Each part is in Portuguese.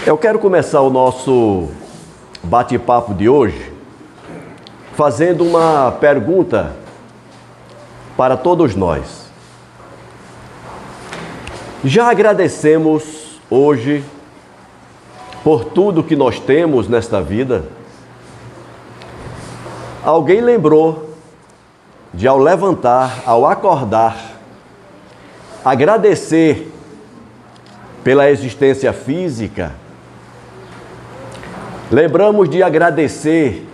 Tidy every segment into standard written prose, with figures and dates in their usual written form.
Eu quero começar o nosso bate-papo de hoje fazendo uma pergunta para todos nós. Já agradecemos hoje por tudo que nós temos nesta vida? Alguém lembrou de, ao levantar, ao acordar, agradecer pela existência física? Lembramos de agradecer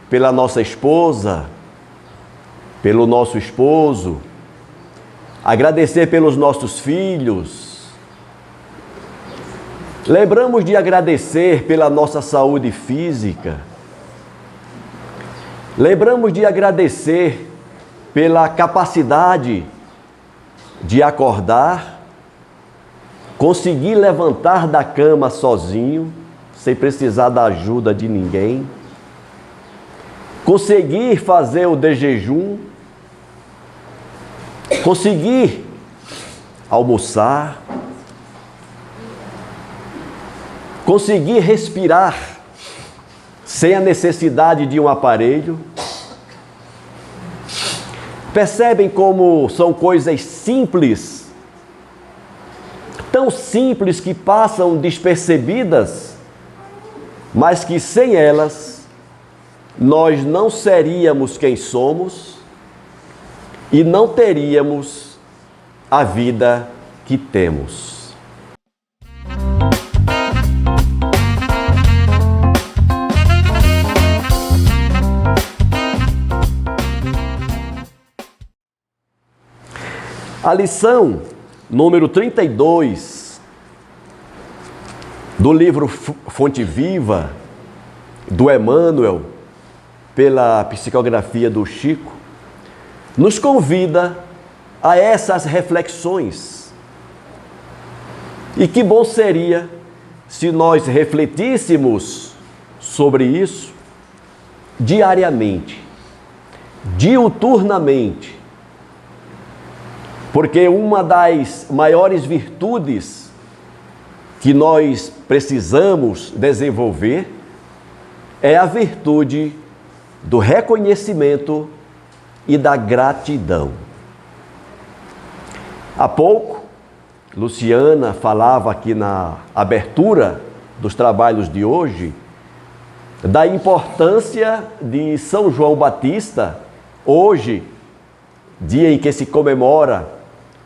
pela nossa esposa, pelo nosso esposo, agradecer pelos nossos filhos. Lembramos de agradecer pela nossa saúde física. Lembramos de agradecer pela capacidade de acordar, conseguir levantar da cama sozinho, sem precisar da ajuda de ninguém, conseguir fazer o de jejum, conseguir almoçar, conseguir respirar sem a necessidade de um aparelho. Percebem como são coisas simples, tão simples que passam despercebidas, mas que sem elas nós não seríamos quem somos e não teríamos a vida que temos. A lição número 32 do livro Fonte Viva, do Emmanuel, pela psicografia do Chico, nos convida a essas reflexões. E que bom seria se nós refletíssemos sobre isso diariamente, diuturnamente, porque uma das maiores virtudes que nós precisamos desenvolver é a virtude do reconhecimento e da gratidão. Há pouco, Luciana falava aqui na abertura dos trabalhos de hoje da importância de São João Batista, hoje, dia em que se comemora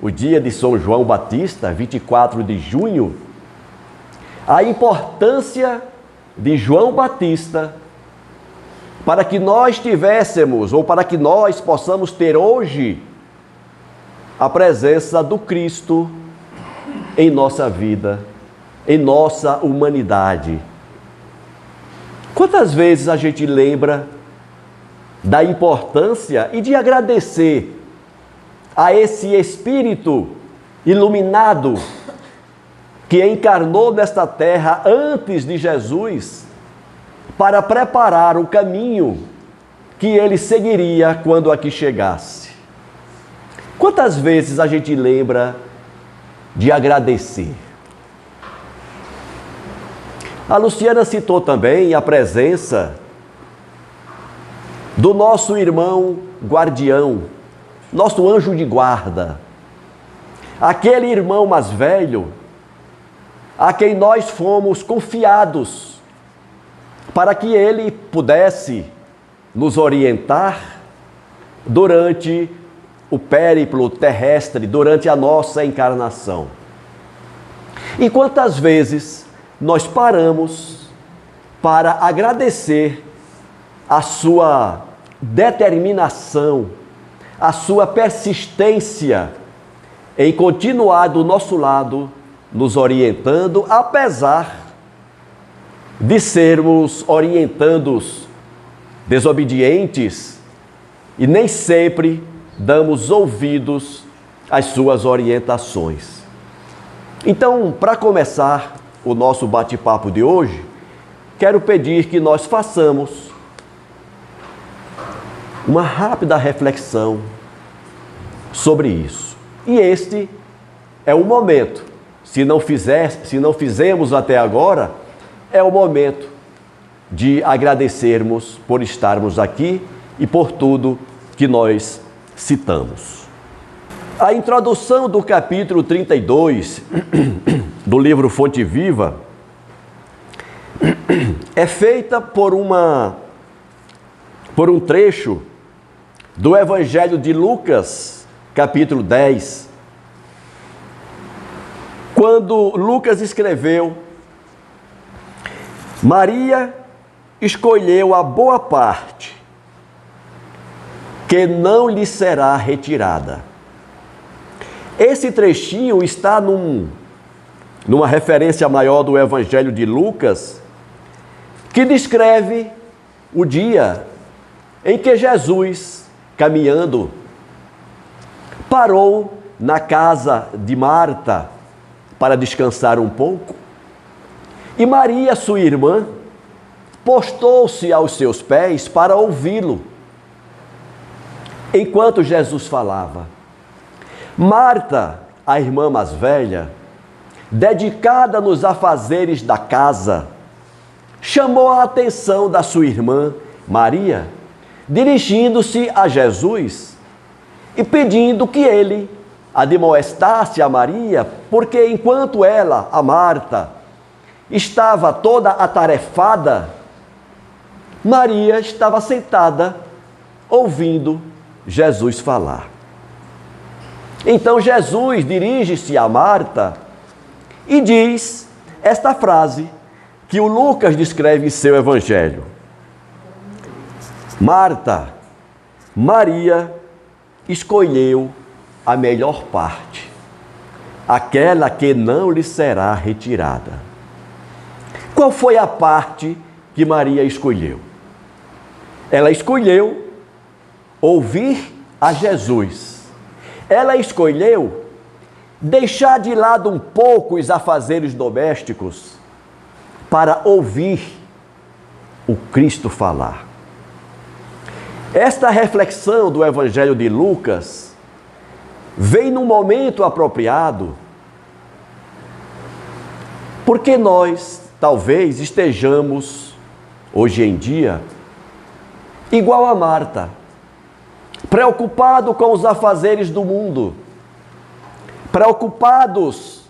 o dia de São João Batista, 24 de junho, a importância de João Batista para que nós tivéssemos, ou para que nós possamos ter hoje, a presença do Cristo em nossa vida, em nossa humanidade. Quantas vezes a gente lembra da importância e de agradecer a esse Espírito iluminado que encarnou nesta terra antes de Jesus para preparar o caminho que ele seguiria quando aqui chegasse. Quantas vezes a gente lembra de agradecer? A Luciana citou também a presença do nosso irmão guardião, nosso anjo de guarda, aquele irmão mais velho a quem nós fomos confiados para que ele pudesse nos orientar durante o périplo terrestre, durante a nossa encarnação. E quantas vezes nós paramos para agradecer a sua determinação, a sua persistência em continuar do nosso lado, nos orientando, apesar de sermos orientandos desobedientes e nem sempre damos ouvidos às suas orientações. Então, para começar o nosso bate-papo de hoje, quero pedir que nós façamos uma rápida reflexão sobre isso. E este é o momento se não fizemos até agora, é o momento de agradecermos por estarmos aqui e por tudo que nós citamos. A introdução do capítulo 32 do livro Fonte Viva é feita por um trecho do Evangelho de Lucas, capítulo 10, quando Lucas escreveu: Maria escolheu a boa parte, que não lhe será retirada. Esse trechinho está numa referência maior do Evangelho de Lucas, que descreve o dia em que Jesus, caminhando, parou na casa de Marta para descansar um pouco, e Maria, sua irmã, postou-se aos seus pés para ouvi-lo, enquanto Jesus falava. Marta, a irmã mais velha, dedicada nos afazeres da casa, chamou a atenção da sua irmã, Maria, dirigindo-se a Jesus e pedindo que ele admoestasse a Maria, porque enquanto ela, a Marta, estava toda atarefada, Maria estava sentada, ouvindo Jesus falar. Então Jesus dirige-se a Marta e diz esta frase que o Lucas descreve em seu evangelho: Marta, Maria escolheu a melhor parte, aquela que não lhe será retirada. Qual foi a parte que Maria escolheu? Ela escolheu ouvir a Jesus. Ela escolheu deixar de lado um pouco os afazeres domésticos para ouvir o Cristo falar. Esta reflexão do Evangelho de Lucas vem num momento apropriado, porque nós talvez estejamos hoje em dia igual a Marta, preocupado com os afazeres do mundo, preocupados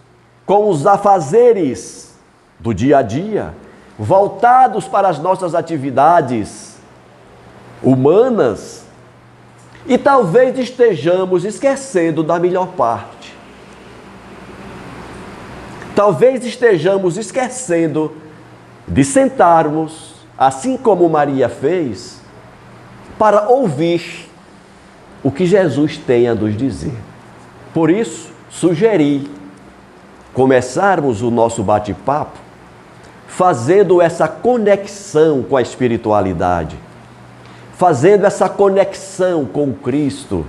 com os afazeres do dia a dia, voltados para as nossas atividades humanas, e talvez estejamos esquecendo da melhor parte. Talvez estejamos esquecendo de sentarmos, assim como Maria fez, para ouvir o que Jesus tem a nos dizer. Por isso, sugeri começarmos o nosso bate-papo fazendo essa conexão com a espiritualidade, fazendo essa conexão com Cristo,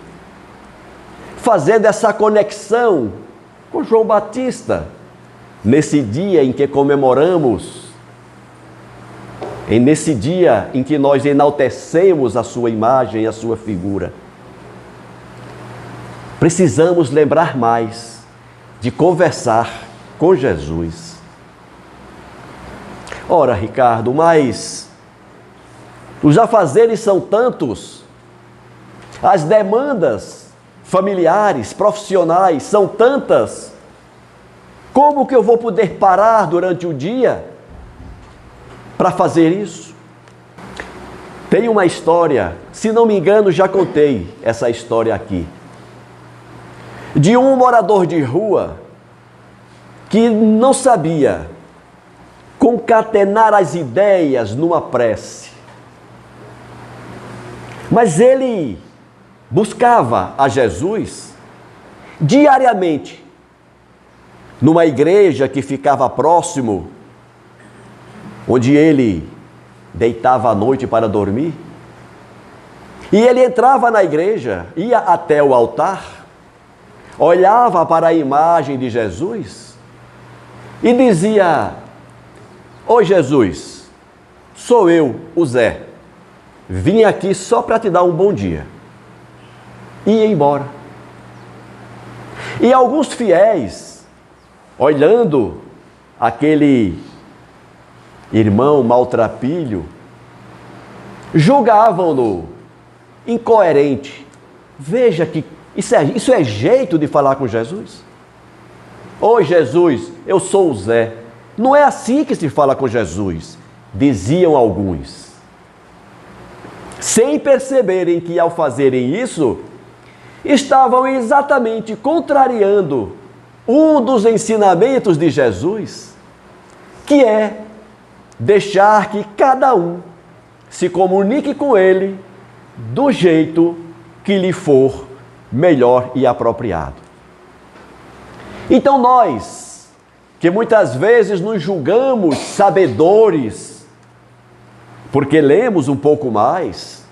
fazendo essa conexão com João Batista, nesse dia em que comemoramos, nesse dia em que nós enaltecemos a sua imagem e a sua figura. Precisamos lembrar mais de conversar com Jesus. Ora, Ricardo, mas os afazeres são tantos, as demandas familiares, profissionais são tantas, como que eu vou poder parar durante o dia para fazer isso? Tem uma história, se não me engano, já contei essa história aqui, de um morador de rua que não sabia concatenar as ideias numa prece. Mas ele buscava a Jesus diariamente, numa igreja que ficava próximo, onde ele deitava à noite para dormir. E ele entrava na igreja, ia até o altar, olhava para a imagem de Jesus e dizia: "Ô Jesus, sou eu, o Zé, vim aqui só para te dar um bom dia." E ia embora. E alguns fiéis olhando aquele irmão maltrapilho, julgavam-no incoerente. Veja que isso é jeito de falar com Jesus? Oi, Jesus, eu sou o Zé. Não é assim que se fala com Jesus, diziam alguns. Sem perceberem que, ao fazerem isso, estavam exatamente contrariando um dos ensinamentos de Jesus, que é deixar que cada um se comunique com ele do jeito que lhe for melhor e apropriado. Então nós, que muitas vezes nos julgamos sabedores, porque lemos um pouco mais,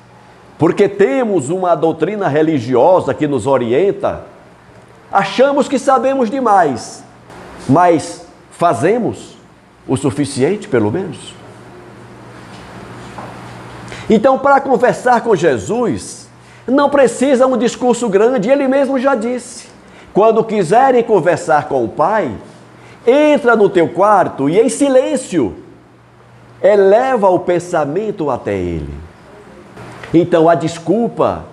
porque temos uma doutrina religiosa que nos orienta, achamos que sabemos demais, mas fazemos o suficiente, pelo menos? Então, para conversar com Jesus, não precisa um discurso grande, ele mesmo já disse: quando quiserem conversar com o Pai, entra no teu quarto e, em silêncio, eleva o pensamento até Ele. Então, a desculpa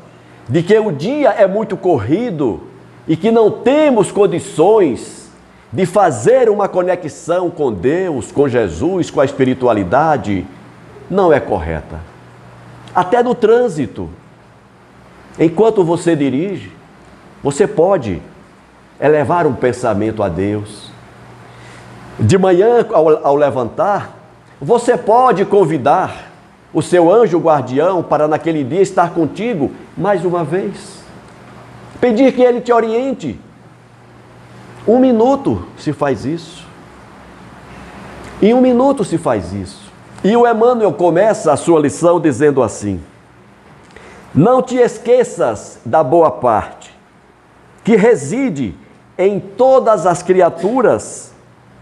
de que o dia é muito corrido e que não temos condições de fazer uma conexão com Deus, com Jesus, com a espiritualidade, não é correta. Até no trânsito, enquanto você dirige, você pode elevar um pensamento a Deus. De manhã, ao levantar, você pode convidar o seu anjo guardião para naquele dia estar contigo mais uma vez. Pedir que ele te oriente. 1 minuto se faz isso. Em 1 minuto se faz isso. E o Emmanuel começa a sua lição dizendo assim: não te esqueças da boa parte, que reside em todas as criaturas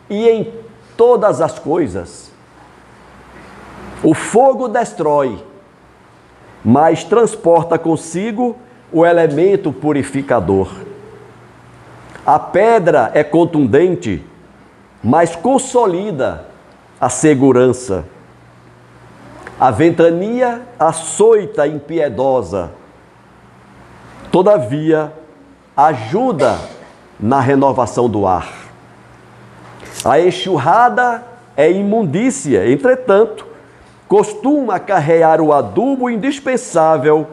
e em todas as coisas. O fogo destrói, mas transporta consigo o elemento purificador. A pedra é contundente, mas consolida a segurança. A ventania açoita impiedosa, todavia ajuda na renovação do ar. A enxurrada é imundícia, entretanto, costuma carregar o adubo indispensável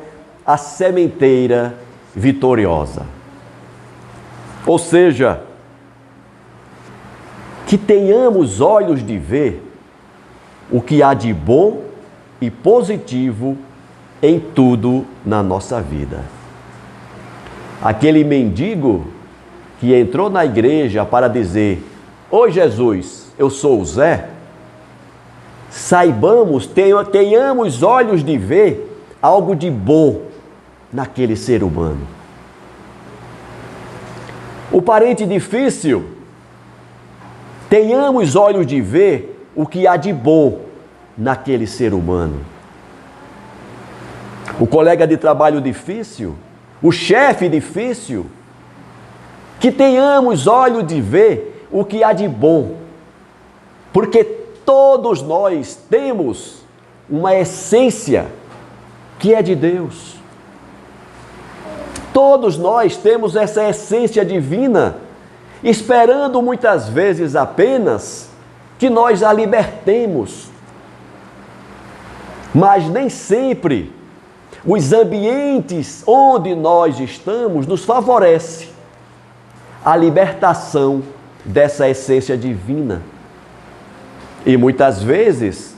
à sementeira vitoriosa. Ou seja, que tenhamos olhos de ver o que há de bom e positivo em tudo na nossa vida. Aquele mendigo que entrou na igreja para dizer: oi, Jesus, eu sou o Zé. Saibamos, tenhamos olhos de ver algo de bom naquele ser humano. O parente difícil, tenhamos olhos de ver o que há de bom naquele ser humano. O colega de trabalho difícil, o chefe difícil, que tenhamos olhos de ver o que há de bom, porque todos nós temos uma essência que é de Deus. Todos nós temos essa essência divina, esperando muitas vezes apenas que nós a libertemos. Mas nem sempre os ambientes onde nós estamos nos favorecem a libertação dessa essência divina. E muitas vezes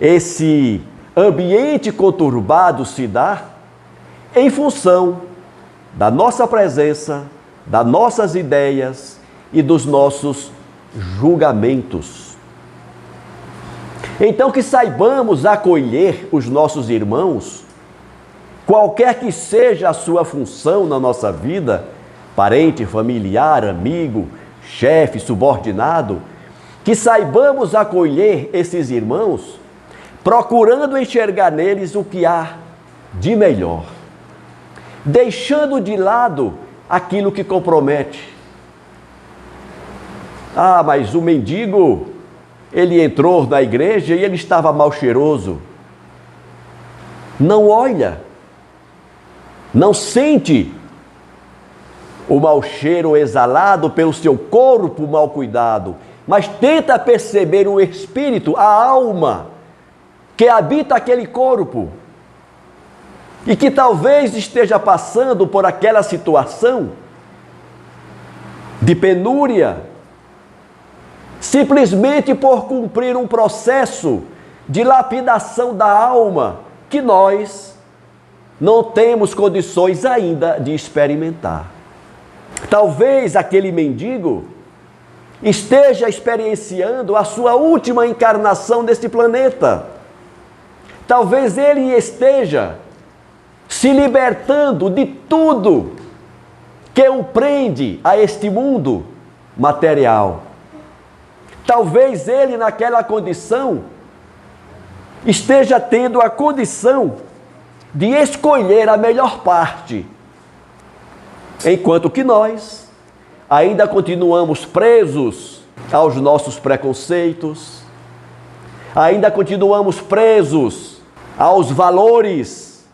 esse ambiente conturbado se dá em função da nossa presença, das nossas ideias e dos nossos julgamentos. Então, que saibamos acolher os nossos irmãos, qualquer que seja a sua função na nossa vida, parente, familiar, amigo, chefe, subordinado, que saibamos acolher esses irmãos, procurando enxergar neles o que há de melhor, deixando de lado aquilo que compromete. Ah, mas o mendigo, ele entrou na igreja e ele estava mal cheiroso. Não olha, não sente o mau cheiro exalado pelo seu corpo mal cuidado, mas tenta perceber o espírito, a alma, que habita aquele corpo e que talvez esteja passando por aquela situação de penúria, simplesmente por cumprir um processo de lapidação da alma que nós não temos condições ainda de experimentar. Talvez aquele mendigo esteja experienciando a sua última encarnação neste planeta. Talvez ele esteja se libertando de tudo que o prende a este mundo material. Talvez ele, naquela condição, esteja tendo a condição de escolher a melhor parte, enquanto que nós ainda continuamos presos aos nossos preconceitos, ainda continuamos presos aos valores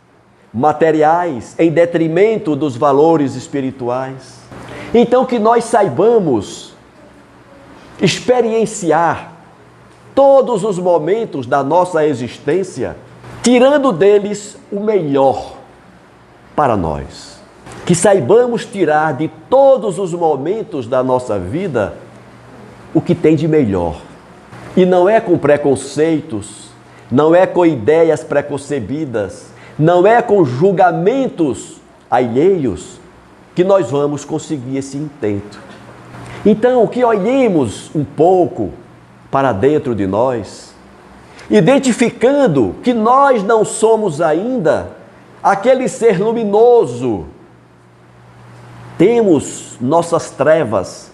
materiais em detrimento dos valores espirituais. Então, que nós saibamos experienciar todos os momentos da nossa existência, tirando deles o melhor para nós. Que saibamos tirar de todos os momentos da nossa vida o que tem de melhor. E não é com preconceitos, não é com ideias preconcebidas, não é com julgamentos alheios que nós vamos conseguir esse intento. Então, que olhemos um pouco para dentro de nós, identificando que nós não somos ainda aquele ser luminoso. Temos nossas trevas,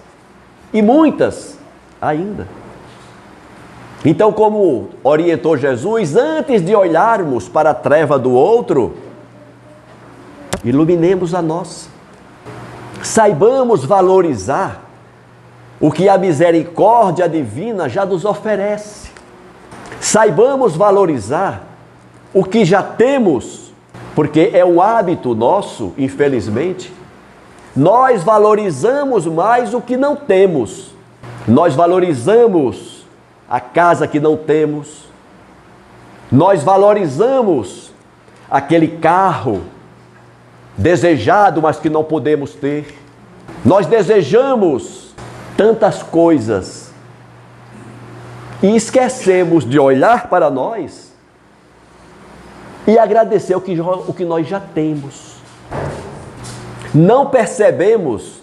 e muitas ainda. Então, como orientou Jesus, antes de olharmos para a treva do outro, iluminemos a nossa. Saibamos valorizar o que a misericórdia divina já nos oferece. Saibamos valorizar o que já temos, porque é um hábito nosso, infelizmente. Nós valorizamos mais o que não temos. Nós valorizamos a casa que não temos. Nós valorizamos aquele carro desejado, mas que não podemos ter. Nós desejamos tantas coisas e esquecemos de olhar para nós e agradecer o que nós já temos. Não percebemos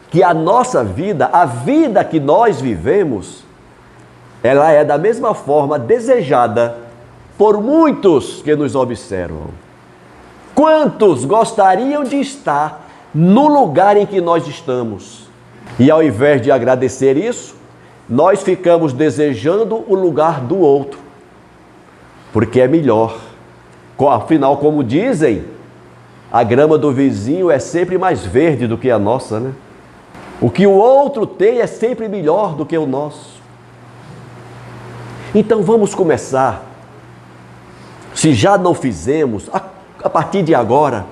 que a nossa vida, a vida que nós vivemos, ela é da mesma forma desejada por muitos que nos observam. Quantos gostariam de estar no lugar em que nós estamos? E ao invés de agradecer isso, nós ficamos desejando o lugar do outro, porque é melhor. Afinal, como dizem, a grama do vizinho é sempre mais verde do que a nossa, né? O que o outro tem é sempre melhor do que o nosso. Então vamos começar, se já não fizemos, a partir de agora,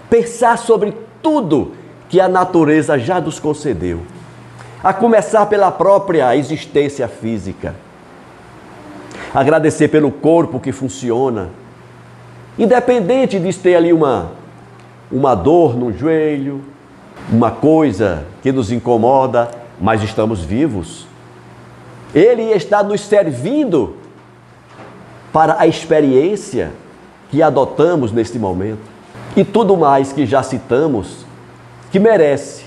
pensar sobre tudo que a natureza já nos concedeu. A começar pela própria existência física. Agradecer pelo corpo que funciona. Independente de ter ali uma dor no joelho, uma coisa que nos incomoda, mas estamos vivos. Ele está nos servindo para a experiência que adotamos neste momento. E tudo mais que já citamos, que merece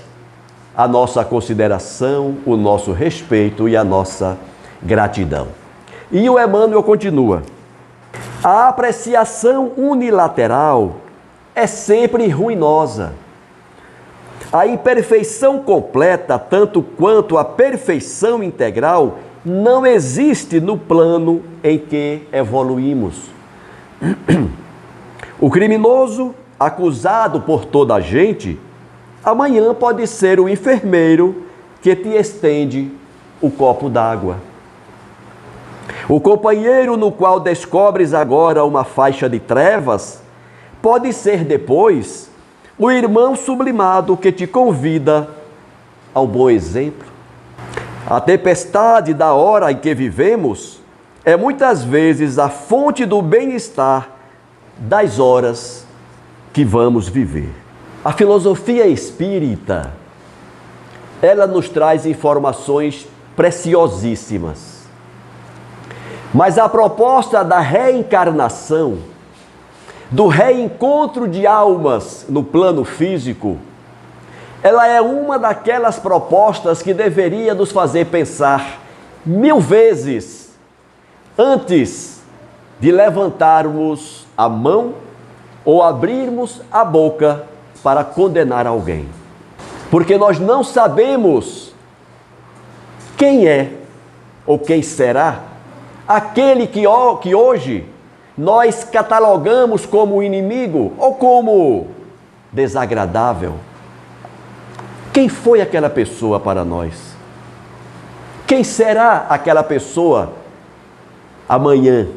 a nossa consideração, o nosso respeito e a nossa gratidão. E o Emmanuel continua: a apreciação unilateral é sempre ruinosa. A imperfeição completa, tanto quanto a perfeição integral, não existe no plano em que evoluímos. O criminoso, acusado por toda a gente, amanhã pode ser o enfermeiro que te estende o copo d'água. O companheiro no qual descobres agora uma faixa de trevas pode ser depois o irmão sublimado que te convida ao bom exemplo. A tempestade da hora em que vivemos é muitas vezes a fonte do bem-estar das horas que vamos viver. A filosofia espírita, ela nos traz informações preciosíssimas. Mas a proposta da reencarnação, do reencontro de almas no plano físico, ela é uma daquelas propostas que deveria nos fazer pensar 1000 vezes antes de levantarmos a mão ou abrirmos a boca para condenar alguém. Porque nós não sabemos quem é ou quem será aquele que hoje nós catalogamos como inimigo ou como desagradável. Quem foi aquela pessoa para nós? Quem será aquela pessoa amanhã?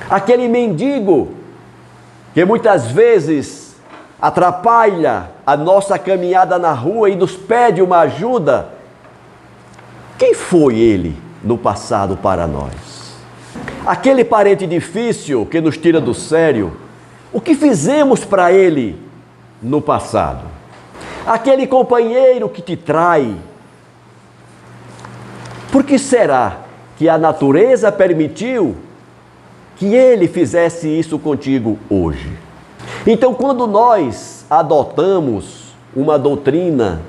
Aquele mendigo que muitas vezes atrapalha a nossa caminhada na rua e nos pede uma ajuda. Quem foi ele no passado para nós? Aquele parente difícil que nos tira do sério, o que fizemos para ele no passado? Aquele companheiro que te trai. Por que será que a natureza permitiu que ele fizesse isso contigo hoje? Então, quando nós adotamos uma doutrina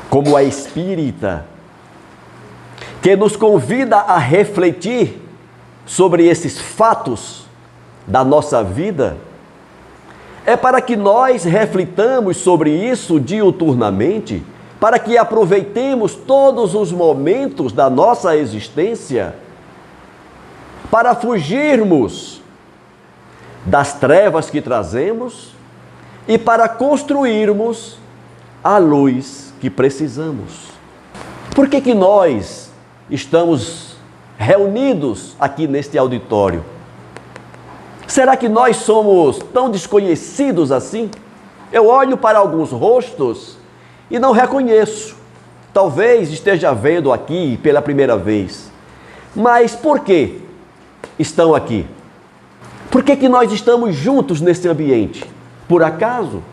como a espírita, que nos convida a refletir sobre esses fatos da nossa vida, é para que nós reflitamos sobre isso diuturnamente, para que aproveitemos todos os momentos da nossa existência para fugirmos das trevas que trazemos e para construirmos a luz que precisamos. Por que nós estamos reunidos aqui neste auditório? Será que nós somos tão desconhecidos assim? Eu olho para alguns rostos e não reconheço. Talvez esteja vendo aqui pela primeira vez. Mas por que estão aqui? Por que nós estamos juntos nesse ambiente? Por acaso?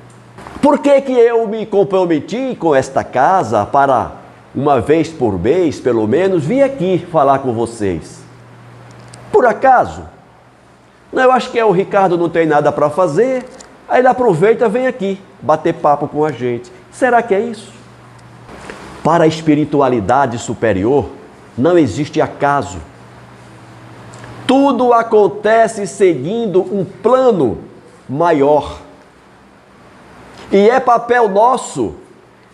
Por que eu me comprometi com esta casa para, uma vez por mês, pelo menos, vir aqui falar com vocês? Por acaso? Eu acho que o Ricardo não tem nada para fazer, aí ele aproveita e vem aqui bater papo com a gente. Será que é isso? Para a espiritualidade superior, não existe acaso. Tudo acontece seguindo um plano maior. E é papel nosso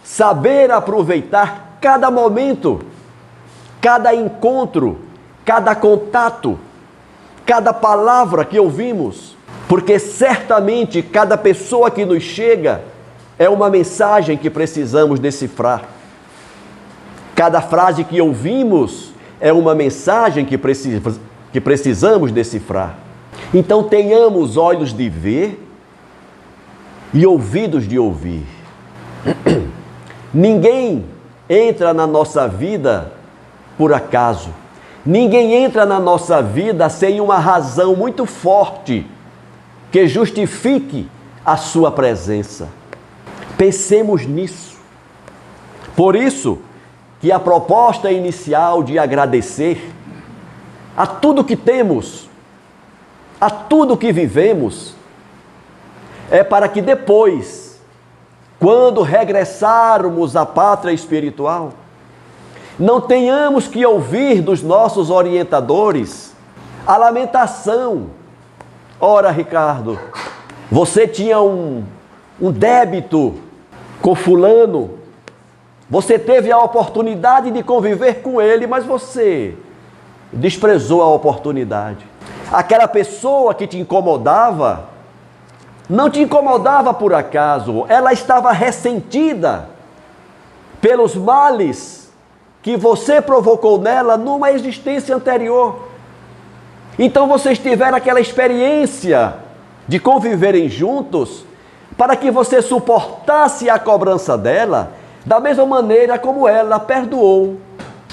saber aproveitar cada momento, cada encontro, cada contato, cada palavra que ouvimos, porque certamente cada pessoa que nos chega é uma mensagem que precisamos decifrar. Cada frase que ouvimos é uma mensagem que precisamos decifrar. Então tenhamos olhos de ver e ouvidos de ouvir. Ninguém entra na nossa vida por acaso. Ninguém entra na nossa vida sem uma razão muito forte que justifique a sua presença. Pensemos nisso. Por isso que a proposta inicial de agradecer a tudo que temos, a tudo que vivemos, é para que depois, quando regressarmos à pátria espiritual, não tenhamos que ouvir dos nossos orientadores a lamentação. Ora, Ricardo, você tinha um débito com fulano, você teve a oportunidade de conviver com ele, mas você desprezou a oportunidade. Aquela pessoa que te incomodava, não te incomodava por acaso, ela estava ressentida pelos males que você provocou nela numa existência anterior. Então vocês tiveram aquela experiência de conviverem juntos para que você suportasse a cobrança dela da mesma maneira como ela perdoou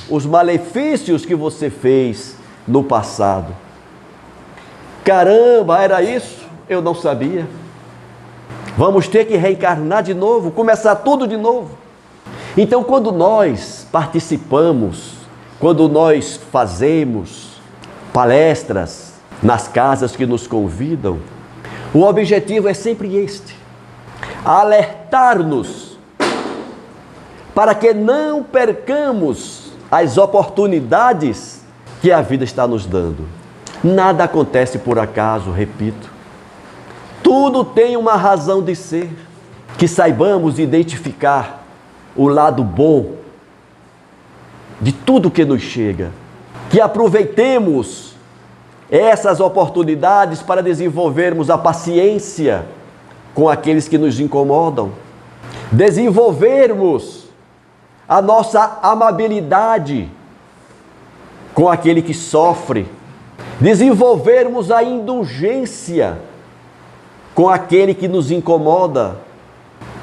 os malefícios que você fez no passado. Caramba, era isso? Eu não sabia. Vamos ter que reencarnar de novo, começar tudo de novo. Então, quando nós participamos, quando nós fazemos palestras nas casas que nos convidam, o objetivo é sempre este: alertar-nos para que não percamos as oportunidades que a vida está nos dando. Nada acontece por acaso, repito. Tudo tem uma razão de ser. Que saibamos identificar o lado bom de tudo que nos chega. Que aproveitemos essas oportunidades para desenvolvermos a paciência com aqueles que nos incomodam. Desenvolvermos a nossa amabilidade com aquele que sofre. Desenvolvermos a indulgência com aquele que nos incomoda,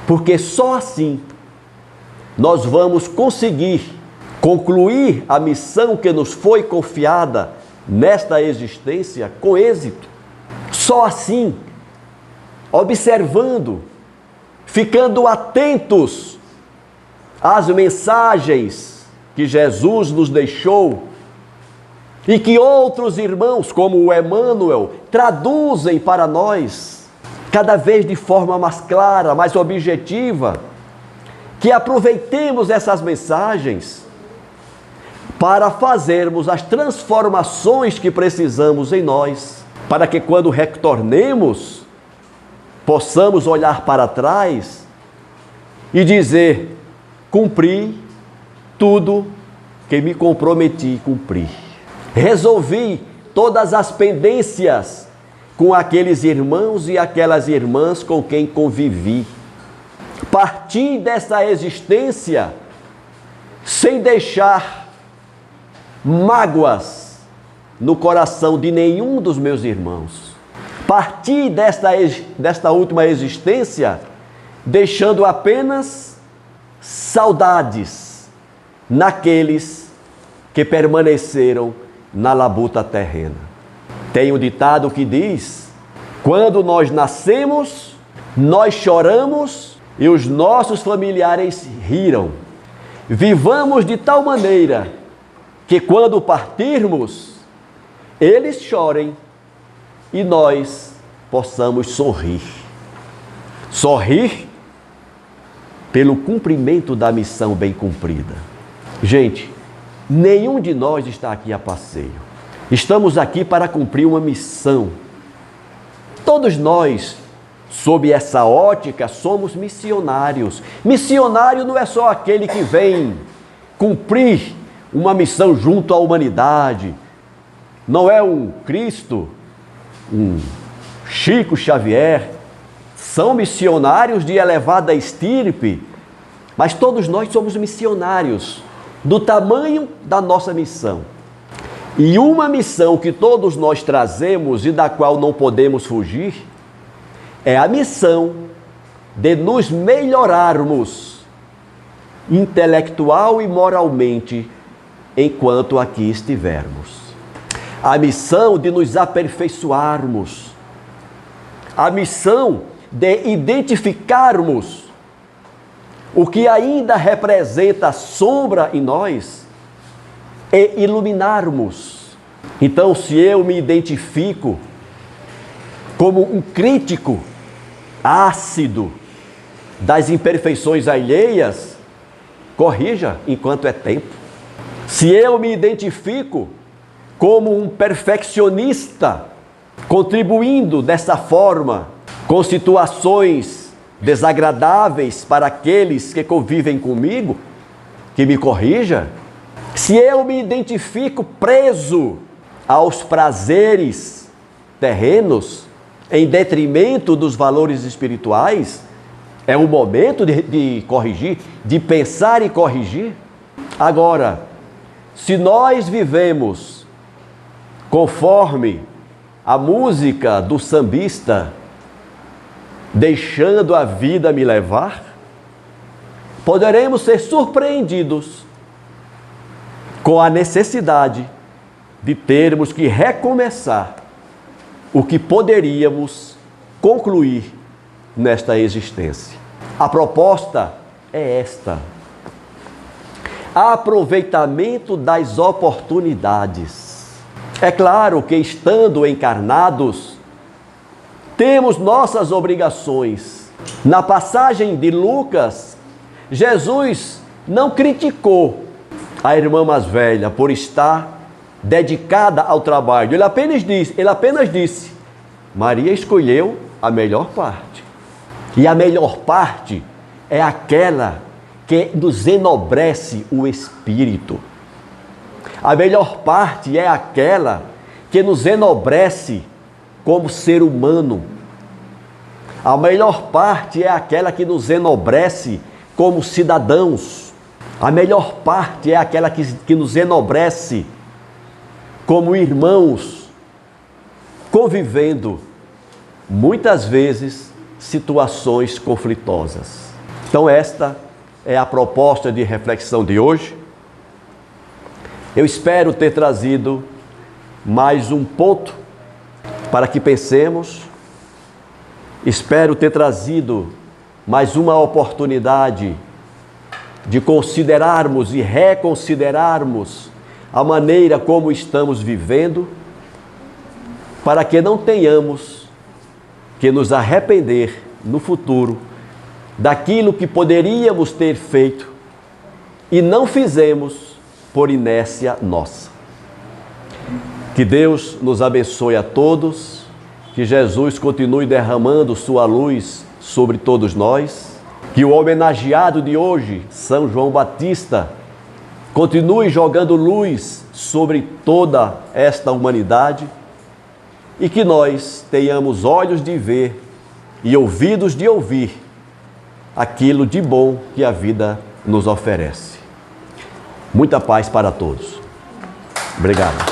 porque só assim nós vamos conseguir concluir a missão que nos foi confiada nesta existência com êxito. Só assim, observando, ficando atentos às mensagens que Jesus nos deixou e que outros irmãos, como o Emmanuel, traduzem para nós, cada vez de forma mais clara, mais objetiva, que aproveitemos essas mensagens para fazermos as transformações que precisamos em nós, para que quando retornemos, possamos olhar para trás e dizer: cumpri tudo que me comprometi a cumprir. Resolvi todas as pendências com aqueles irmãos e aquelas irmãs com quem convivi. Parti dessa existência sem deixar mágoas no coração de nenhum dos meus irmãos. Parti desta última existência deixando apenas saudades naqueles que permaneceram na labuta terrena. Tem um ditado que diz: quando nós nascemos, nós choramos e os nossos familiares riram. Vivamos de tal maneira que quando partirmos, eles chorem e nós possamos sorrir. Sorrir pelo cumprimento da missão bem cumprida. Gente, nenhum de nós está aqui a passeio. Estamos aqui para cumprir uma missão. Todos nós, sob essa ótica, somos missionários. Missionário não é só aquele que vem cumprir uma missão junto à humanidade. Não é um Cristo, um Chico Xavier. São missionários de elevada estirpe, mas todos nós somos missionários do tamanho da nossa missão. E uma missão que todos nós trazemos e da qual não podemos fugir é a missão de nos melhorarmos intelectual e moralmente enquanto aqui estivermos. A missão de nos aperfeiçoarmos. A missão de identificarmos o que ainda representa sombra em nós e iluminarmos. Então, se eu me identifico como um crítico ácido das imperfeições alheias, corrija enquanto é tempo. Se eu me identifico como um perfeccionista, contribuindo dessa forma com situações desagradáveis para aqueles que convivem comigo, que me corrija. Se eu me identifico preso aos prazeres terrenos, em detrimento dos valores espirituais, É o momento de corrigir, de pensar e corrigir. Agora, se nós vivemos conforme a música do sambista, deixando a vida me levar, poderemos ser surpreendidos com a necessidade de termos que recomeçar o que poderíamos concluir nesta existência. A proposta é esta: aproveitamento das oportunidades. É claro que, estando encarnados, temos nossas obrigações. Na passagem de Lucas, Jesus não criticou a irmã mais velha por estar dedicada ao trabalho. Ele apenas disse: Maria escolheu a melhor parte. E a melhor parte é aquela que nos enobrece o espírito. A melhor parte é aquela que nos enobrece como ser humano. A melhor parte é aquela que nos enobrece como cidadãos. A melhor parte é aquela que nos enobrece como irmãos, convivendo, muitas vezes, situações conflitosas. Então esta é a proposta de reflexão de hoje. Eu espero ter trazido mais um ponto para que pensemos. Espero ter trazido mais uma oportunidade de considerarmos e reconsiderarmos a maneira como estamos vivendo, para que não tenhamos que nos arrepender no futuro daquilo que poderíamos ter feito e não fizemos por inércia nossa. Que Deus nos abençoe a todos, que Jesus continue derramando sua luz sobre todos nós, que o homenageado de hoje, São João Batista, continue jogando luz sobre toda esta humanidade e que nós tenhamos olhos de ver e ouvidos de ouvir aquilo de bom que a vida nos oferece. Muita paz para todos. Obrigado.